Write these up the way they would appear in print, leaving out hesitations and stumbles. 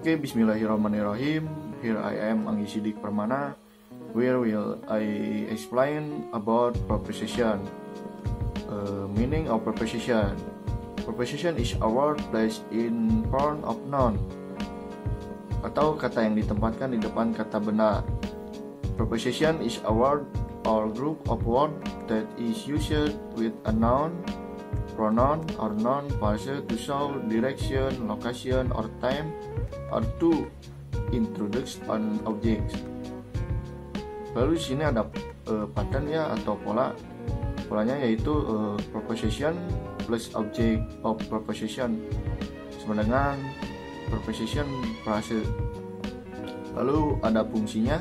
Oke, bismillahirrahmanirrahim. Here I am, Anggi Sidik Permana. Where will I explain about preposition? Meaning of preposition. Preposition is a word placed in front of noun, atau kata yang ditempatkan di depan kata benar. Preposition is a word or group of words that is used with a noun, pronoun, or noun phrase to show direction, location, or time, or to introduce an object. Lalu di sini ada pattern ya, atau polanya yaitu preposition plus object of preposition sama dengan preposition phrase. Lalu ada fungsinya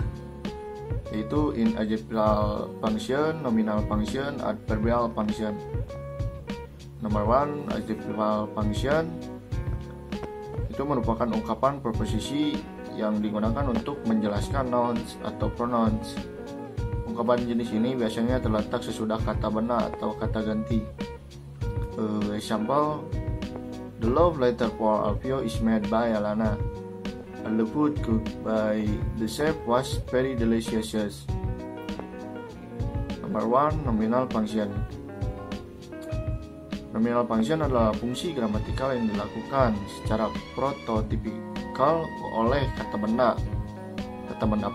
yaitu in adjectival function, nominal function, adverbial function. Nomor 1, adjectival function itu merupakan ungkapan preposisi yang digunakan untuk menjelaskan nouns atau pronouns. Ungkapan jenis ini biasanya terletak sesudah kata benar atau kata ganti. Example, the love letter for Alfio is made by Alana, and the food cooked by the chef was very delicious. Nomor 1, nominal function. Nominal function adalah fungsi gramatikal yang dilakukan secara prototipikal oleh kata benda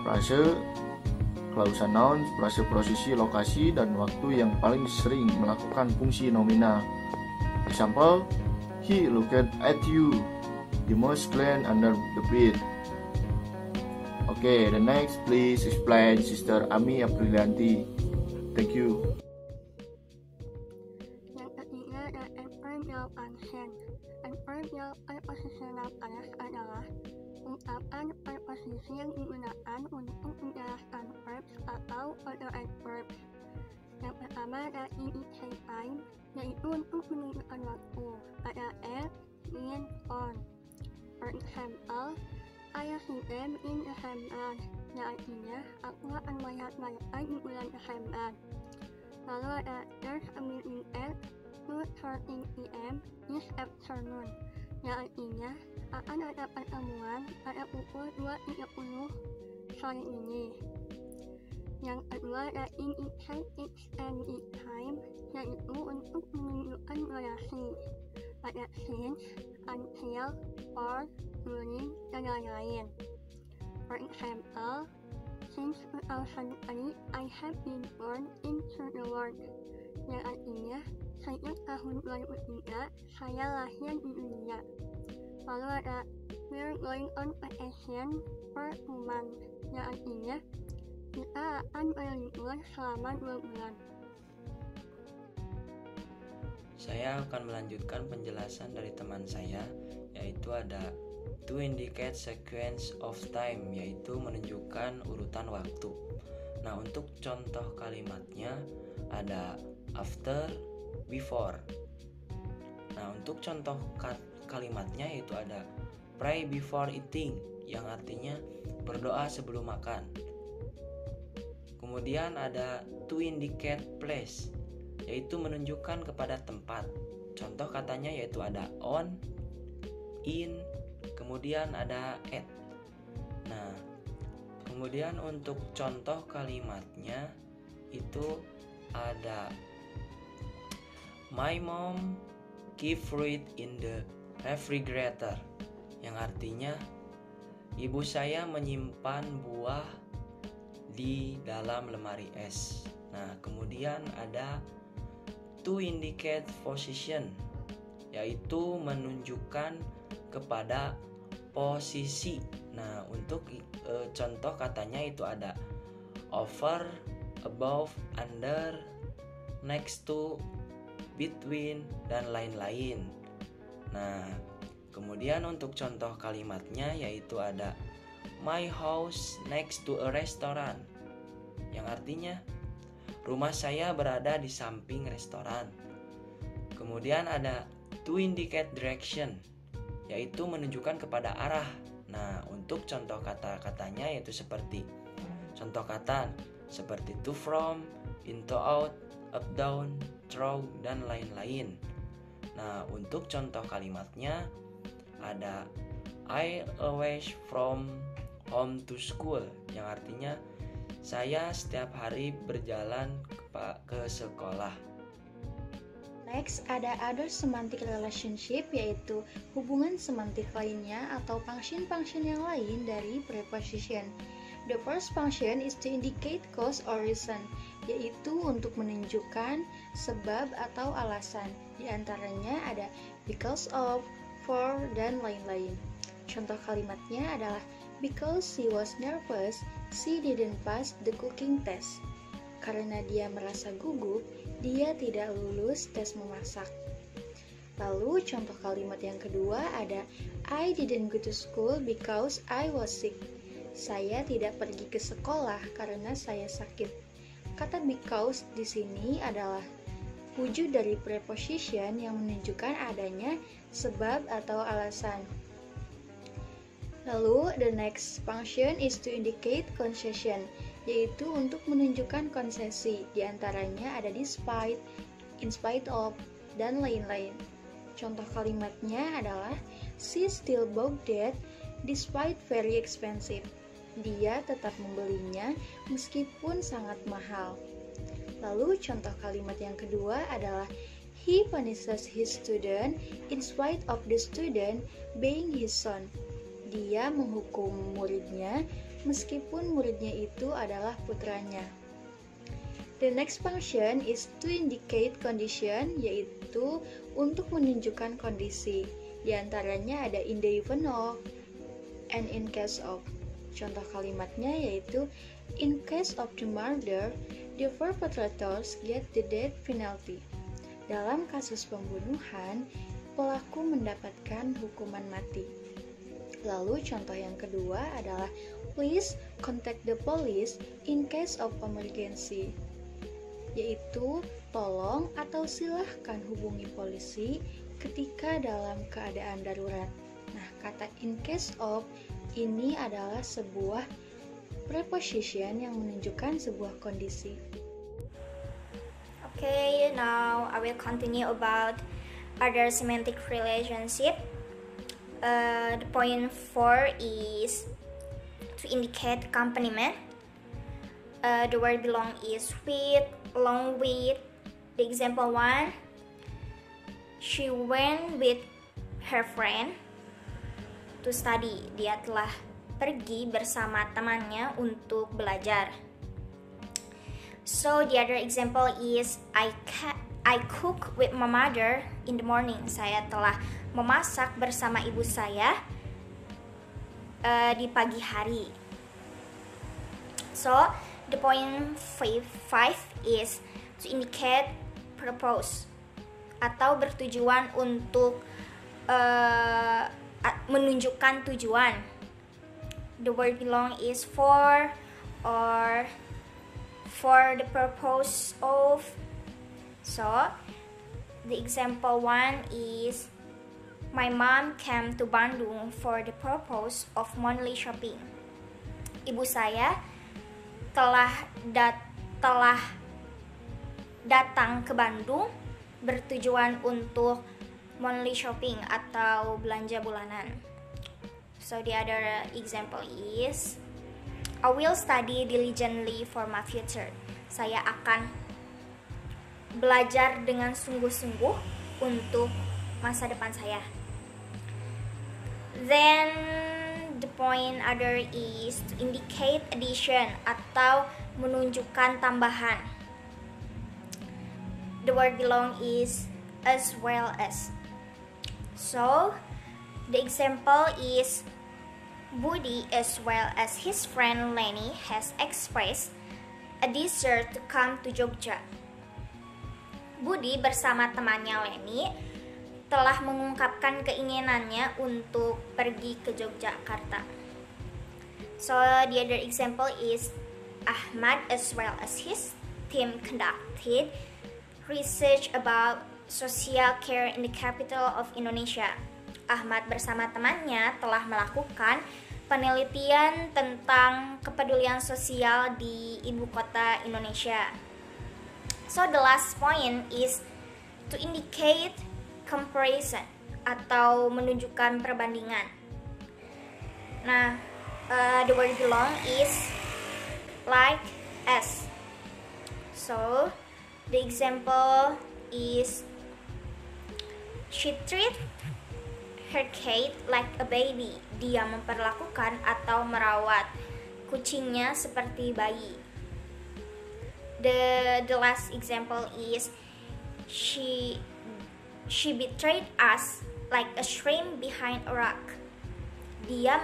frase, klausa noun, frase posisi, lokasi, dan waktu yang paling sering melakukan fungsi nominal. Example, he looked at you, you must clean under the bed. Okay, the next please explain Sister Ami Aprilianti. Thank you. Adverbial prepositional phrase adalah ungkapan preposisi yang digunakan untuk menjelaskan verbs atau other adverbs. Yang pertama adalah indicate time, yaitu untuk menunjukkan waktu, pada at, in, on. For example, I see them in December, yang artinya aku akan melihat mereka di bulan Desember. Lalu ada there's a meeting at 2:13 p.m. this afternoon, yang artinya akan ada pertemuan pada pukul 2.30 sore ini. Yang kedua adalah indicate its and its time, yaitu untuk menunjukkan durasi pada since, until, for, during, dan lain-lain. For example, since 2003 I have been born into the world, yang artinya sejak tahun 2003 saya lahir di dunia. Lalu ada we're going on vacation for 2 months, yang artinya kita akan berlibur selama 2 bulan. Saya akan melanjutkan penjelasan dari teman saya, yaitu ada to indicate sequence of time, yaitu menunjukkan urutan waktu. Nah, untuk contoh kalimatnya ada after, before. Nah, untuk contoh kalimatnya yaitu ada pray before eating, yang artinya berdoa sebelum makan. Kemudian ada to indicate place, yaitu menunjukkan kepada tempat. Contoh katanya yaitu ada on, in, kemudian ada at. Nah, kemudian untuk contoh kalimatnya itu ada my mom keep fruit in the refrigerator, yang artinya ibu saya menyimpan buah di dalam lemari es. Nah, kemudian ada to indicate position, yaitu menunjukkan kepada posisi. Nah, untuk contoh katanya itu ada over, above, under, next to, between, dan lain-lain. Nah, kemudian untuk contoh kalimatnya yaitu ada my house next to a restaurant, yang artinya rumah saya berada di samping restoran. Kemudian ada to indicate direction, yaitu menunjukkan kepada arah. Nah, untuk contoh kata-katanya yaitu seperti contoh kata seperti to, from, into, out, up, down, through, dan lain-lain. Nah, untuk contoh kalimatnya ada I always from home to school, yang artinya saya setiap hari berjalan ke sekolah. Next, ada other semantic relationship, yaitu hubungan semantik lainnya atau function-function yang lain dari preposition. The first function is to indicate cause or reason, yaitu untuk menunjukkan sebab atau alasan. Di antaranya ada because of, for, dan lain-lain. Contoh kalimatnya adalah because she was nervous, she didn't pass the cooking test. Karena dia merasa gugup, dia tidak lulus tes memasak. Lalu contoh kalimat yang kedua ada I didn't go to school because I was sick. Saya tidak pergi ke sekolah karena saya sakit. Kata because di sini adalah wujud dari preposition yang menunjukkan adanya sebab atau alasan. Lalu the next function is to indicate concession, yaitu untuk menunjukkan konsesi. Di antaranya ada despite, in spite of, dan lain-lain. Contoh kalimatnya adalah she still bought that despite very expensive. Dia tetap membelinya meskipun sangat mahal. Lalu contoh kalimat yang kedua adalah he punishes his student in spite of the student being his son. Dia menghukum muridnya meskipun muridnya itu adalah putranya. The next function is to indicate condition, yaitu untuk menunjukkan kondisi. Di antaranya ada in the event of and in case of. Contoh kalimatnya yaitu in case of the murder, the perpetrators get the death penalty. Dalam kasus pembunuhan, pelaku mendapatkan hukuman mati. Lalu contoh yang kedua adalah please contact the police in case of emergency, yaitu tolong atau silahkan hubungi polisi ketika dalam keadaan darurat. Nah, kata in case of ini adalah sebuah preposition yang menunjukkan sebuah kondisi. Okay, now I will continue about other semantic relationship. The point 4 is to indicate accompaniment. The word belong is with, along with. The example 1, she went with her friend to study. Dia telah pergi bersama temannya untuk belajar. So the other example is I cook with my mother in the morning. Saya telah memasak bersama ibu saya di pagi hari. So the point 5 is to indicate purpose, atau bertujuan untuk menunjukkan tujuan. The word belong is for or for the purpose of. So the example 1 is my mom came to Bandung for the purpose of monthly shopping. Ibu saya telah datang ke Bandung bertujuan untuk monthly shopping atau belanja bulanan. So the other example is I will study diligently for my future. Saya akan belajar dengan sungguh-sungguh untuk masa depan saya. Then the point other is to indicate addition atau menunjukkan tambahan. The word belong is as well as. So the example is Budi as well as his friend Lenny has expressed a desire to come to Jogja. Budi bersama temannya Lenny telah mengungkapkan keinginannya untuk pergi ke Yogyakarta. So the other example is Ahmad as well as his team conducted research about social care in the capital of Indonesia. Ahmad bersama temannya telah melakukan penelitian tentang kepedulian sosial di ibu kota Indonesia. So the last point is to indicate comparison atau menunjukkan perbandingan. Nah, the word belong is like as. So the example is she treat her cat like a baby. Dia memperlakukan atau merawat kucingnya seperti bayi. The last example is she betrayed us like a shrimp behind a rock. Dia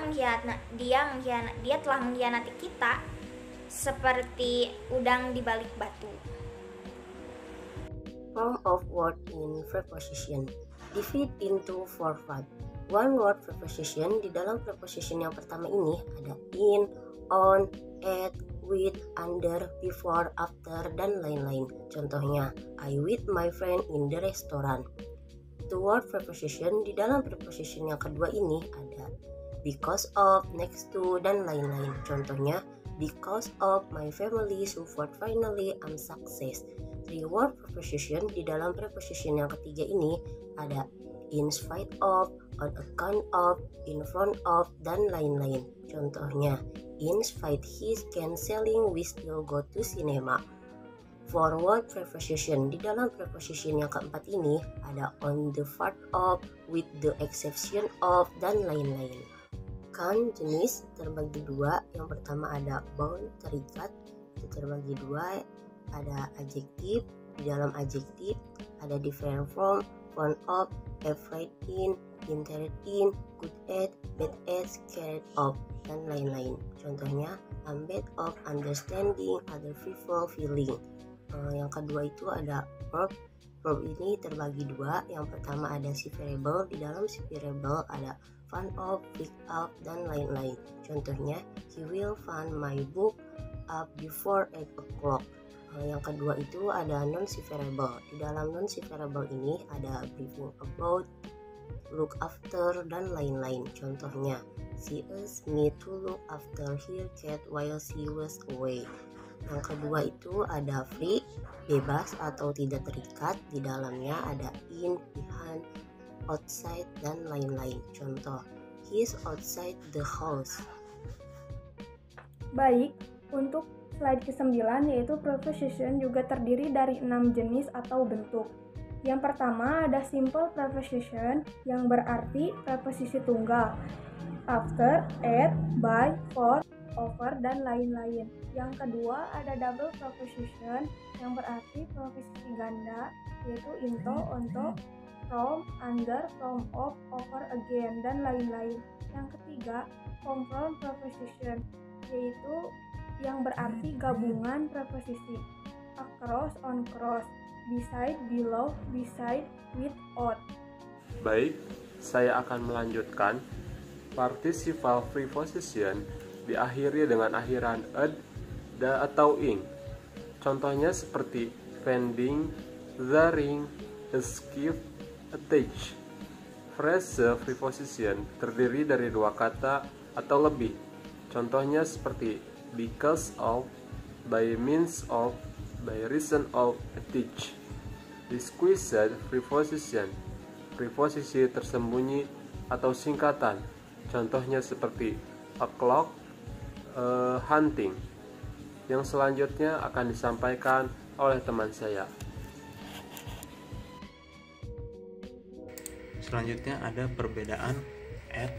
telah mengkhianati kita seperti udang di balik batu. Form of word in preposition divide into 4 parts. One word preposition. Di dalam preposition yang pertama ini ada in, on, at, with, under, before, after, dan lain-lain. Contohnya, I with my friend in the restaurant. The word preposition. Di dalam preposition yang kedua ini ada because of, next to, dan lain-lain. Contohnya, because of my family support finally I'm success. The word preposition. Di dalam preposition yang ketiga ini ada in spite of, on account of, in front of, dan lain-lain. Contohnya, in spite his canceling we still go to cinema. For word preposition. Di dalam preposition yang keempat ini ada on the part of, with the exception of, dan lain-lain. Kan jenis terbagi dua. Yang pertama ada bound, terikat, itu terbagi dua. Ada adjektif. Di dalam adjektif ada different from, fond of, afraid in, interested in, good at, bad at, scared of, dan lain-lain. Contohnya, I'm bad of understanding other people feeling. Yang kedua itu ada verb. Verb ini terbagi dua. Yang pertama ada si variable. Di dalam si variable ada fun of, pick up, dan lain-lain. Contohnya, he will find my book up before 8 o'clock. Yang kedua itu ada non si variable. Di dalam non si variable ini ada briefing about, look after, dan lain-lain. Contohnya, she asked me to look after her cat while she was away. Yang kedua itu ada free, bebas atau tidak terikat. Di dalamnya ada in, behind, outside, dan lain-lain. Contoh, he's outside the house. Baik, untuk slide ke-9 yaitu preposition juga terdiri dari 6 jenis atau bentuk. Yang pertama ada simple preposition yang berarti preposisi tunggal. After, at, by, for, over, dan lain-lain. Yang kedua ada double preposition yang berarti preposisi ganda yaitu into, onto, from, under, from, of, over, again, dan lain-lain. Yang ketiga compound preposition yaitu yang berarti gabungan preposisi across, on, cross, beside, below, beside, without. Baik, saya akan melanjutkan. Participial preposition diakhiri dengan akhiran ed, da, atau ing. Contohnya seperti vending, the ring, skip, attach. Phrase preposition terdiri dari dua kata atau lebih. Contohnya seperti because of, by means of, by reason of, attach. Disguised preposition, preposisi tersembunyi atau singkatan. Contohnya seperti o'clock, hunting. Yang selanjutnya akan disampaikan oleh teman saya. Selanjutnya ada perbedaan at,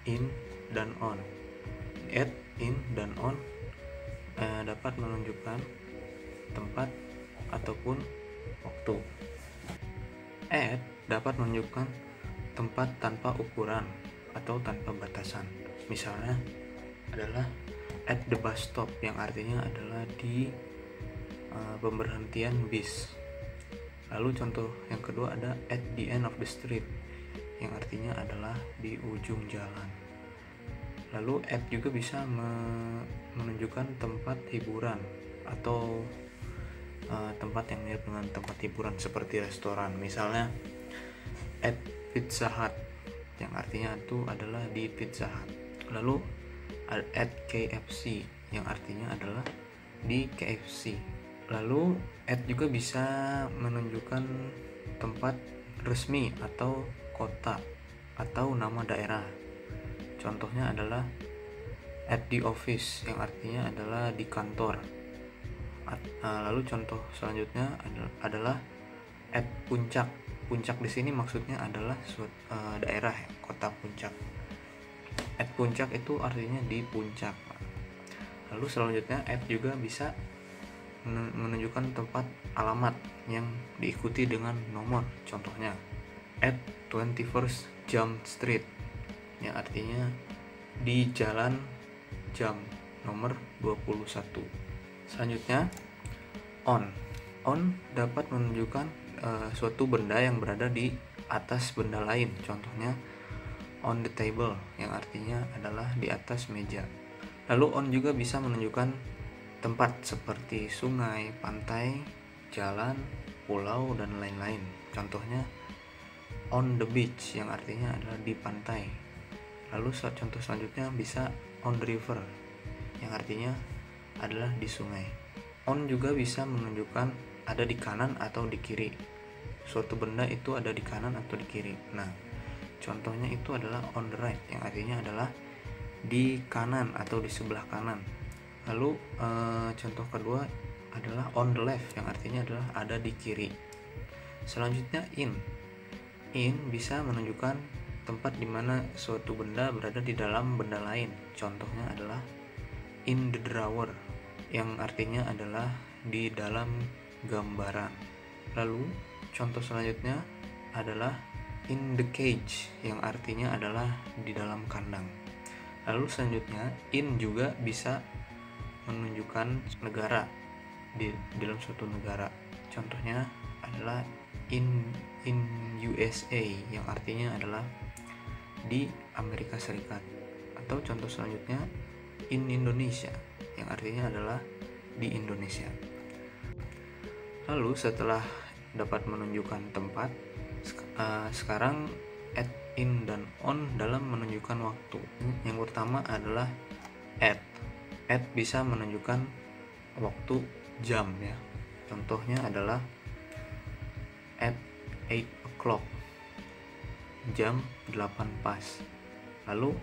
in, dan on. At, in, dan on dapat menunjukkan tempat ataupun waktu. At dapat menunjukkan tempat tanpa ukuran atau tanpa batasan. Misalnya adalah at the bus stop yang artinya adalah di pemberhentian bis. Lalu contoh yang kedua ada at the end of the street yang artinya adalah di ujung jalan. Lalu at juga bisa menunjukkan tempat hiburan atau tempat yang mirip dengan tempat hiburan seperti restoran. Misalnya at Pizza Hut yang artinya itu adalah di Pizza Hut. Lalu at KFC yang artinya adalah di KFC. Lalu at juga bisa menunjukkan tempat resmi atau kota atau nama daerah. Contohnya adalah at the office, yang artinya adalah di kantor. Lalu contoh selanjutnya adalah at puncak. Puncak di sini maksudnya adalah daerah, kota puncak. At puncak itu artinya di puncak. Lalu selanjutnya at juga bisa menunjukkan tempat alamat yang diikuti dengan nomor. Contohnya at 21st Jump Street, yang artinya di jalan jam nomor 21. Selanjutnya on dapat menunjukkan suatu benda yang berada di atas benda lain. Contohnya on the table, yang artinya adalah di atas meja. Lalu on juga bisa menunjukkan tempat seperti sungai, pantai, jalan, pulau, dan lain-lain. Contohnya on the beach, yang artinya adalah di pantai. Lalu contoh selanjutnya bisa on the river, yang artinya adalah di sungai. On juga bisa menunjukkan ada di kanan atau di kiri. Suatu benda itu ada di kanan atau di kiri. Nah, contohnya itu adalah on the right, yang artinya adalah di kanan atau di sebelah kanan. Lalu contoh kedua adalah on the left, yang artinya adalah ada di kiri. Selanjutnya in bisa menunjukkan tempat di mana suatu benda berada di dalam benda lain. Contohnya adalah in the drawer, yang artinya adalah di dalam gambaran. Lalu contoh selanjutnya adalah in the cage, yang artinya adalah di dalam kandang. Lalu selanjutnya in juga bisa menunjukkan negara, di dalam suatu negara. Contohnya adalah in USA, yang artinya adalah di Amerika Serikat. Atau contoh selanjutnya in Indonesia, yang artinya adalah di Indonesia. Lalu setelah dapat menunjukkan tempat, sekarang at, in, dan on dalam menunjukkan waktu. Yang pertama adalah at bisa menunjukkan waktu jam, ya. Contohnya adalah at 8 o'clock, jam 8 pas. Lalu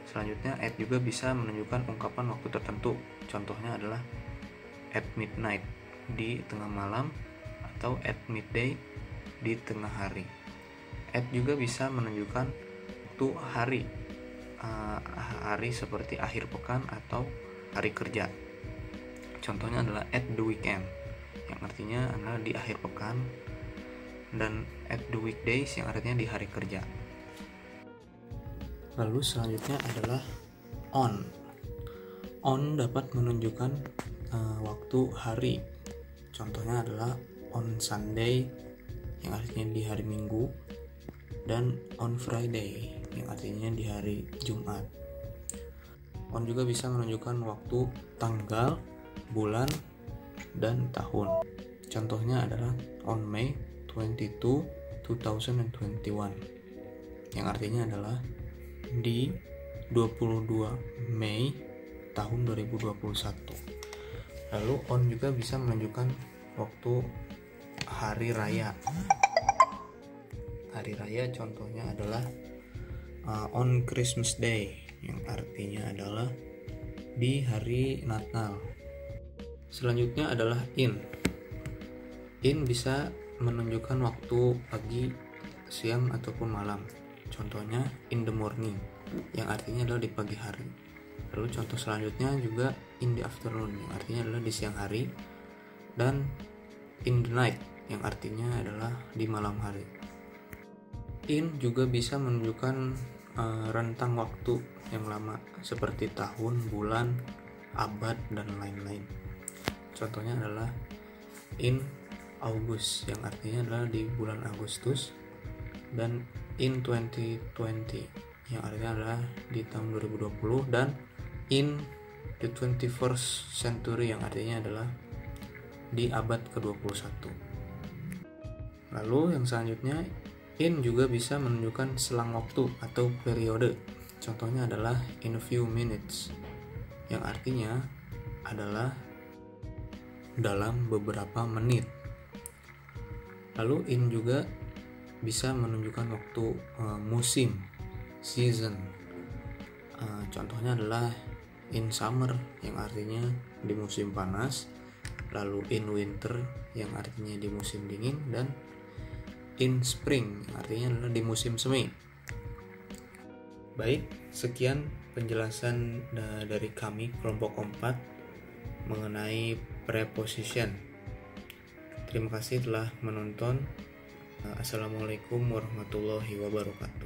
selanjutnya at juga bisa menunjukkan ungkapan waktu tertentu. Contohnya adalah at midnight, di tengah malam, atau at midday, di tengah hari. At juga bisa menunjukkan waktu hari, hari seperti akhir pekan atau hari kerja. Contohnya adalah at the weekend, yang artinya adalah di akhir pekan, dan at the weekdays, yang artinya di hari kerja. Lalu selanjutnya adalah on dapat menunjukkan waktu hari. Contohnya adalah on Sunday, yang artinya di hari Minggu, dan on Friday, yang artinya di hari Jumat. On juga bisa menunjukkan waktu, tanggal, bulan, dan tahun. Contohnya adalah on May 22, 2021, yang artinya adalah di 22 Mei tahun 2021. Lalu on juga bisa menunjukkan waktu hari raya. Hari raya contohnya adalah on Christmas Day, yang artinya adalah di hari Natal. Selanjutnya adalah in bisa menunjukkan waktu pagi, siang, ataupun malam. Contohnya in the morning, yang artinya adalah di pagi hari. Lalu contoh selanjutnya juga in the afternoon, yang artinya adalah di siang hari, dan in the night, yang artinya adalah di malam hari. In juga bisa menunjukkan rentang waktu yang lama seperti tahun, bulan, abad, dan lain-lain. Contohnya adalah in August, yang artinya adalah di bulan Agustus, dan in 2020, yang artinya adalah di tahun 2020, dan in the 21st century, yang artinya adalah di abad ke-21. Lalu yang selanjutnya, in juga bisa menunjukkan selang waktu atau periode. Contohnya adalah in a few minutes, yang artinya adalah dalam beberapa menit. Lalu in juga bisa menunjukkan waktu musim, season. Contohnya adalah in summer yang artinya di musim panas, lalu in winter yang artinya di musim dingin, dan in spring yang artinya adalah di musim semi. Baik, sekian penjelasan dari kami kelompok 4 mengenai preposition. Terima kasih telah menonton. Assalamualaikum warahmatullahi wabarakatuh.